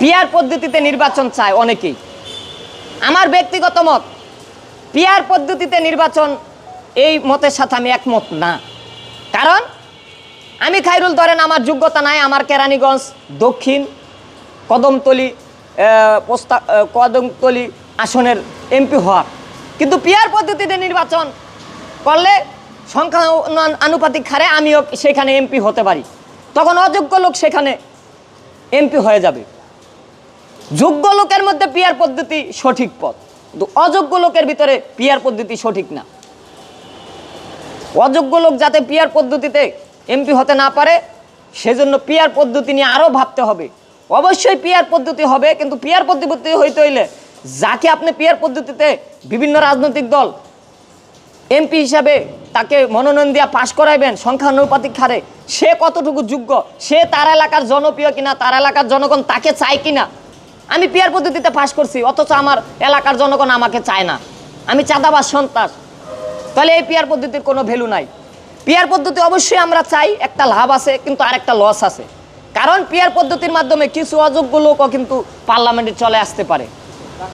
PR পদ্ধতিতে নির্বাচন চায় অনেকেই। আমার ব্যক্তিগত মত, পিআর পদ্ধতিতে নির্বাচন এই মতের সাথে আমি একমত না। কারণ আমি খায়রুল, ধরেন আমার যোগ্যতা নাই, আমার কেরানীগঞ্জ দক্ষিণ কদমতলি আসনের এমপি হওয়ার, কিন্তু পিআর পদ্ধতিতে নির্বাচন করলে সংখ্যা আনুপাতিক হারে আমিও সেখানে এমপি হতে পারি, তখন অযোগ্য লোক সেখানে এমপি হয়ে যাবে। যোগ্য লোকের মধ্যে পিআর পদ্ধতি সঠিক পথ, কিন্তু অযোগ্য লোকের ভিতরে পিআর পদ্ধতি সঠিক না। অযোগ্য লোক যাতে পিআর পদ্ধতিতে এমপি হতে না পারে, সেজন্য পিআর পদ্ধতি নিয়ে আরও ভাবতে হবে। অবশ্যই পিআর পদ্ধতি হবে, কিন্তু পিআর পদ্ধতি হইতে হইলে যাকে আপনি পিআর পদ্ধতিতে বিভিন্ন রাজনৈতিক দল এমপি হিসাবে তাকে মনোনয়ন দিয়ে পাশ করাইবেন সংখ্যানুপাতিক হারে, সে কতটুকু যোগ্য, সে তার এলাকার জনপ্রিয় কিনা, তার এলাকার জনগণ তাকে চায় কিনা। আমি পিআর পদ্ধতিতে পাশ করছি, অথচ আমার এলাকার জনগণ আমাকে চায় না, আমি চাঁদাবাজ সন্ত্রাস, তাহলে এই পিআর পদ্ধতির কোনো ভ্যালু নাই। পিআর পদ্ধতি অবশ্যই আমরা চাই, একটা লাভ আছে কিন্তু আরেকটা লস আছে। কারণ পিআর পদ্ধতির মাধ্যমে কিছু অযোগ্য লোকও কিন্তু পার্লামেন্টে চলে আসতে পারে।